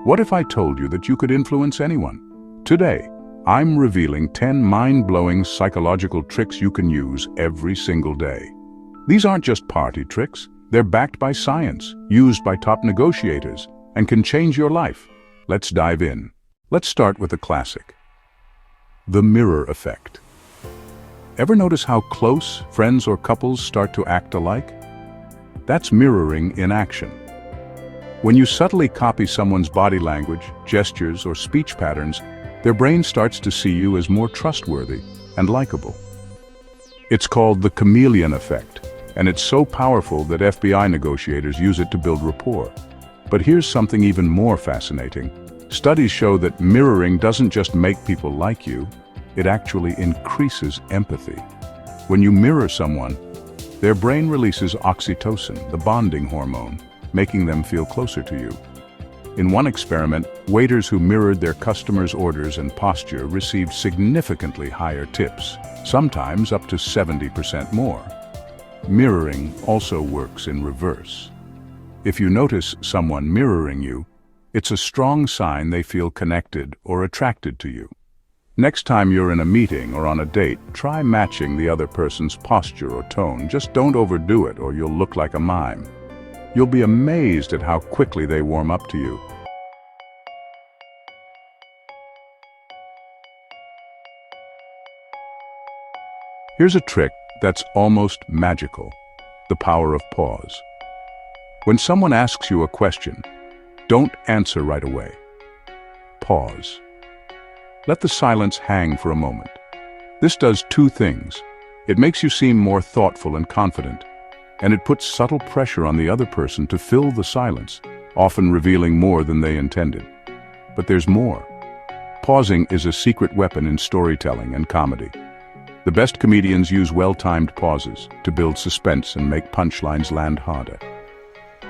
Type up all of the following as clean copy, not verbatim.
What if I told you that you could influence anyone? Today, I'm revealing 10 mind-blowing psychological tricks you can use every single day. These aren't just party tricks, they're backed by science, used by top negotiators, and can change your life. Let's dive in. Let's start with a classic. The mirror effect. Ever notice how close friends or couples start to act alike? That's mirroring in action. When you subtly copy someone's body language, gestures, or speech patterns, their brain starts to see you as more trustworthy and likable. It's called the chameleon effect, and it's so powerful that FBI negotiators use it to build rapport. But here's something even more fascinating. Studies show that mirroring doesn't just make people like you, it actually increases empathy. When you mirror someone, their brain releases oxytocin, the bonding hormone, making them feel closer to you. In one experiment, waiters who mirrored their customers' orders and posture received significantly higher tips, sometimes up to 70% more. Mirroring also works in reverse. If you notice someone mirroring you, it's a strong sign they feel connected or attracted to you. Next time you're in a meeting or on a date, try matching the other person's posture or tone. Just don't overdo it or you'll look like a mime. You'll be amazed at how quickly they warm up to you. Here's a trick that's almost magical: the power of pause. When someone asks you a question, don't answer right away. Pause. Let the silence hang for a moment. This does two things. It makes you seem more thoughtful and confident, and it puts subtle pressure on the other person to fill the silence, often revealing more than they intended. But there's more. Pausing is a secret weapon in storytelling and comedy. The best comedians use well-timed pauses to build suspense and make punchlines land harder.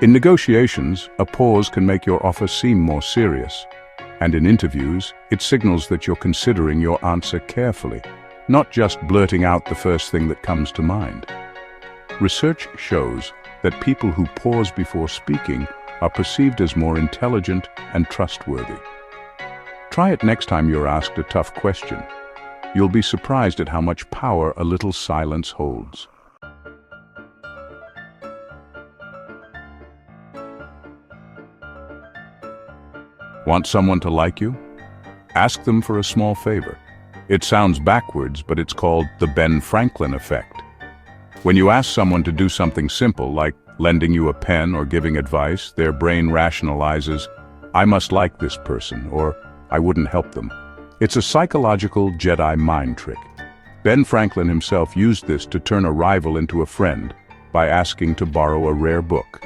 In negotiations, a pause can make your offer seem more serious. And in interviews, it signals that you're considering your answer carefully, not just blurting out the first thing that comes to mind. Research shows that people who pause before speaking are perceived as more intelligent and trustworthy. Try it next time you're asked a tough question. You'll be surprised at how much power a little silence holds. Want someone to like you? Ask them for a small favor. It sounds backwards, but it's called the Ben Franklin effect. When you ask someone to do something simple, like lending you a pen or giving advice, their brain rationalizes, "I must like this person," or "I wouldn't help them." It's a psychological Jedi mind trick. Ben Franklin himself used this to turn a rival into a friend by asking to borrow a rare book.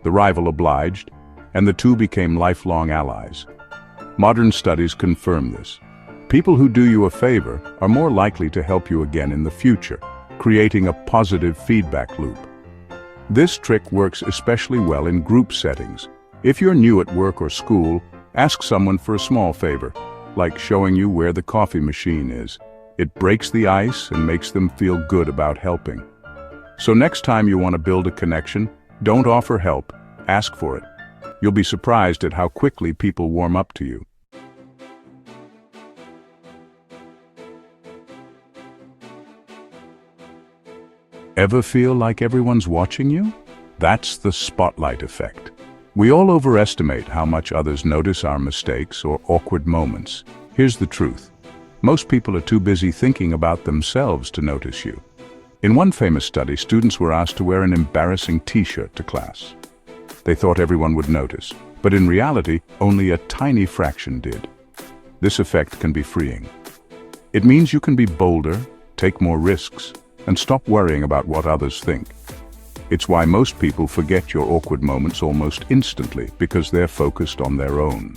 The rival obliged, and the two became lifelong allies. Modern studies confirm this. People who do you a favor are more likely to help you again in the future, creating a positive feedback loop. This trick works especially well in group settings. If you're new at work or school, ask someone for a small favor, like showing you where the coffee machine is. It breaks the ice and makes them feel good about helping. So next time you want to build a connection, don't offer help, ask for it. You'll be surprised at how quickly people warm up to you. Ever feel like everyone's watching you? That's the spotlight effect. We all overestimate how much others notice our mistakes or awkward moments. Here's the truth. Most people are too busy thinking about themselves to notice you. In one famous study, students were asked to wear an embarrassing t-shirt to class. They thought everyone would notice, but in reality, only a tiny fraction did. This effect can be freeing. It means you can be bolder, take more risks, and stop worrying about what others think. It's why most people forget your awkward moments almost instantly, because they're focused on their own.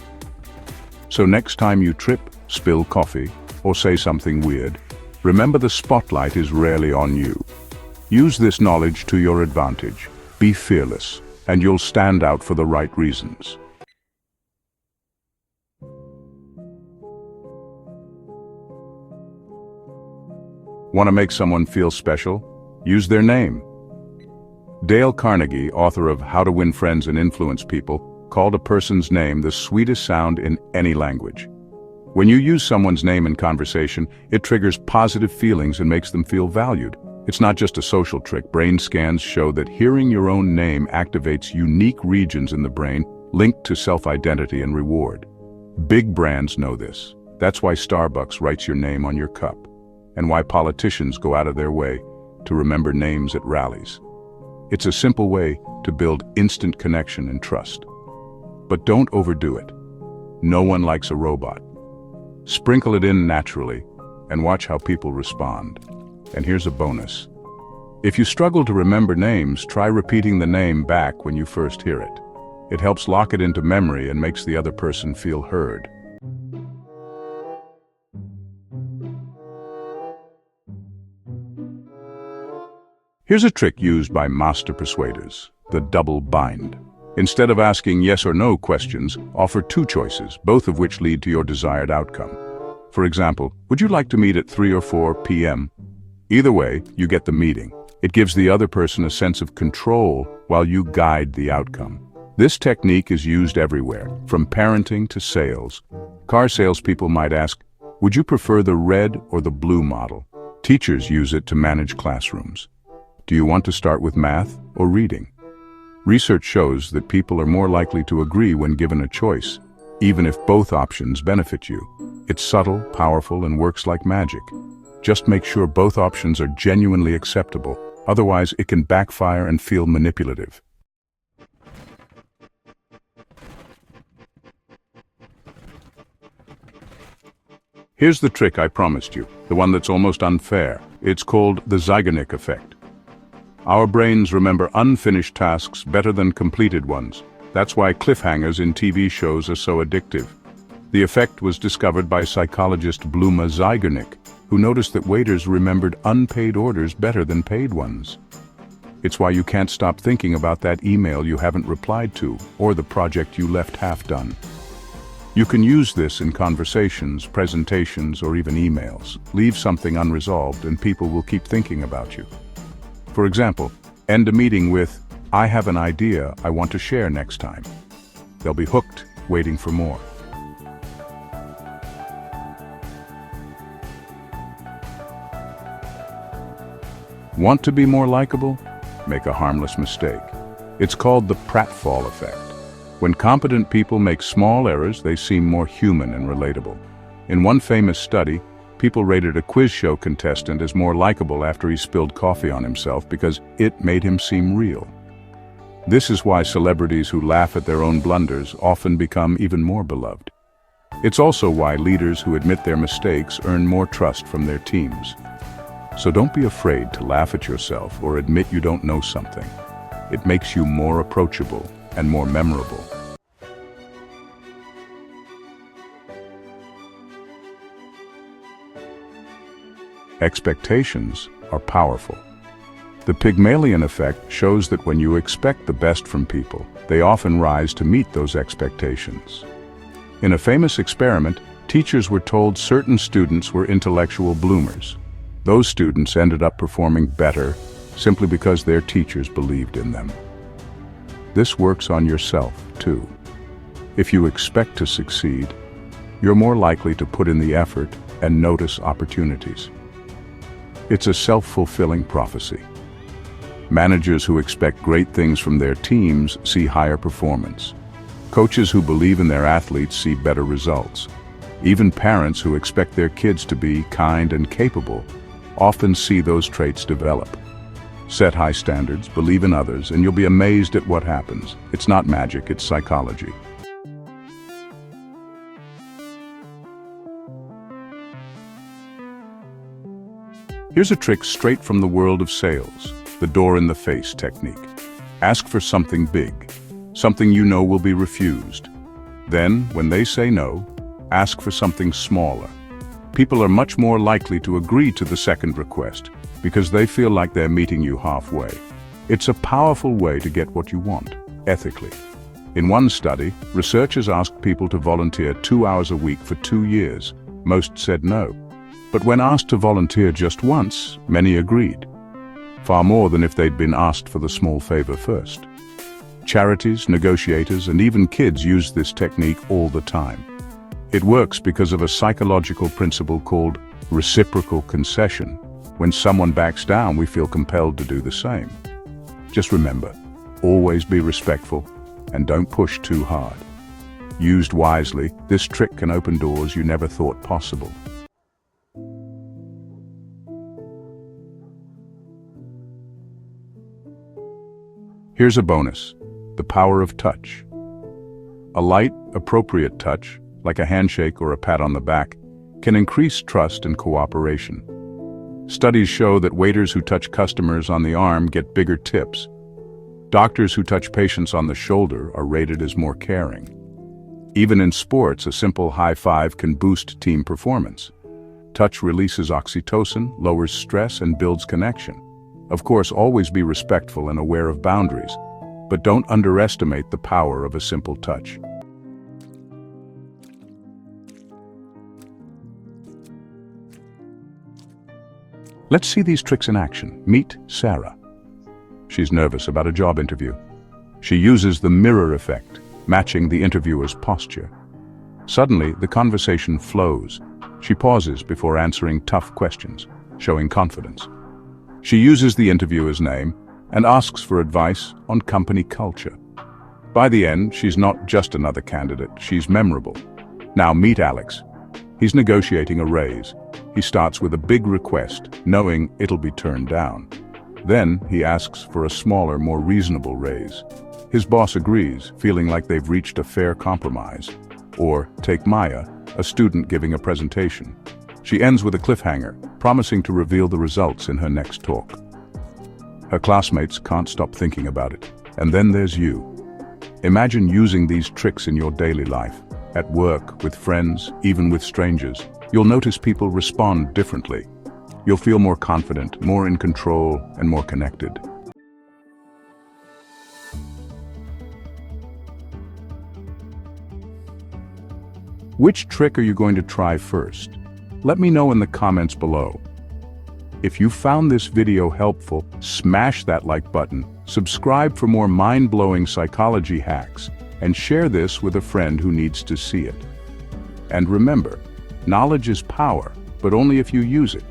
So next time you trip, spill coffee, or say something weird, remember the spotlight is rarely on you. Use this knowledge to your advantage. Be fearless, and you'll stand out for the right reasons. Want to make someone feel special? Use their name. Dale Carnegie, author of How to Win Friends and Influence People, called a person's name the sweetest sound in any language. When you use someone's name in conversation, it triggers positive feelings and makes them feel valued. It's not just a social trick. Brain scans show that hearing your own name activates unique regions in the brain linked to self-identity and reward. Big brands know this. That's why Starbucks writes your name on your cup, and why politicians go out of their way to remember names at rallies. It's a simple way to build instant connection and trust. But don't overdo it. No one likes a robot. Sprinkle it in naturally and watch how people respond. And here's a bonus. If you struggle to remember names, try repeating the name back when you first hear it. It helps lock it into memory and makes the other person feel heard. Here's a trick used by master persuaders, the double bind. Instead of asking yes or no questions, offer two choices, both of which lead to your desired outcome. For example, would you like to meet at 3 or 4 p.m.? Either way, you get the meeting. It gives the other person a sense of control while you guide the outcome. This technique is used everywhere, from parenting to sales. Car salespeople might ask, would you prefer the red or the blue model? Teachers use it to manage classrooms. Do you want to start with math or reading? Research shows that people are more likely to agree when given a choice, even if both options benefit you. It's subtle, powerful, and works like magic. Just make sure both options are genuinely acceptable, otherwise it can backfire and feel manipulative. Here's the trick I promised you, the one that's almost unfair. It's called the Zeigarnik effect. Our brains remember unfinished tasks better than completed ones. That's why cliffhangers in TV shows are so addictive. The effect was discovered by psychologist Bluma Zeigarnik, who noticed that waiters remembered unpaid orders better than paid ones. It's why you can't stop thinking about that email you haven't replied to, or the project you left half done. You can use this in conversations, presentations, or even emails. Leave something unresolved and people will keep thinking about you. For example, end a meeting with, I have an idea I want to share next time. They'll be hooked, waiting for more. Want to be more likable? Make a harmless mistake. It's called the pratfall effect. When competent people make small errors, they seem more human and relatable. In one famous study, people rated a quiz show contestant as more likable after he spilled coffee on himself because it made him seem real. This is why celebrities who laugh at their own blunders often become even more beloved. It's also why leaders who admit their mistakes earn more trust from their teams. So don't be afraid to laugh at yourself or admit you don't know something. It makes you more approachable and more memorable. Expectations are powerful. The Pygmalion effect shows that when you expect the best from people, they often rise to meet those expectations. In a famous experiment, teachers were told certain students were intellectual bloomers. Those students ended up performing better simply because their teachers believed in them. This works on yourself, too. If you expect to succeed, you're more likely to put in the effort and notice opportunities. It's a self-fulfilling prophecy. Managers who expect great things from their teams see higher performance. Coaches who believe in their athletes see better results. Even parents who expect their kids to be kind and capable often see those traits develop. Set high standards, believe in others, and you'll be amazed at what happens. It's not magic, it's psychology. Here's a trick straight from the world of sales, the door-in-the-face technique. Ask for something big, something you know will be refused. Then, when they say no, ask for something smaller. People are much more likely to agree to the second request because they feel like they're meeting you halfway. It's a powerful way to get what you want, ethically. In one study, researchers asked people to volunteer 2 hours a week for 2 years. Most said no. But when asked to volunteer just once, many agreed. Far more than if they'd been asked for the small favor first. Charities, negotiators, and even kids use this technique all the time. It works because of a psychological principle called reciprocal concession. When someone backs down, we feel compelled to do the same. Just remember, always be respectful and don't push too hard. Used wisely, this trick can open doors you never thought possible. Here's a bonus: the power of touch. A light, appropriate touch, like a handshake or a pat on the back, can increase trust and cooperation. Studies show that waiters who touch customers on the arm get bigger tips. Doctors who touch patients on the shoulder are rated as more caring. Even in sports, a simple high five can boost team performance. Touch releases oxytocin, lowers stress, and builds connection. Of course, always be respectful and aware of boundaries, but don't underestimate the power of a simple touch. Let's see these tricks in action. Meet Sarah. She's nervous about a job interview. She uses the mirror effect, matching the interviewer's posture. Suddenly, the conversation flows. She pauses before answering tough questions, showing confidence. She uses the interviewer's name and asks for advice on company culture. By the end, she's not just another candidate, she's memorable. Now meet Alex. He's negotiating a raise. He starts with a big request, knowing it'll be turned down. Then he asks for a smaller, more reasonable raise. His boss agrees, feeling like they've reached a fair compromise. Or take Maya, a student giving a presentation. She ends with a cliffhanger, promising to reveal the results in her next talk. Her classmates can't stop thinking about it. And then there's you. Imagine using these tricks in your daily life, at work, with friends, even with strangers. You'll notice people respond differently. You'll feel more confident, more in control, and more connected. Which trick are you going to try first? Let me know in the comments below. If you found this video helpful, smash that like button, subscribe for more mind-blowing psychology hacks, and share this with a friend who needs to see it. And remember, knowledge is power, but only if you use it.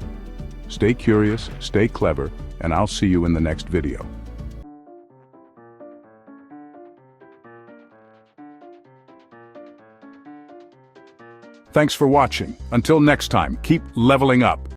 Stay curious, stay clever, and I'll see you in the next video. Thanks for watching. Until next time, keep leveling up.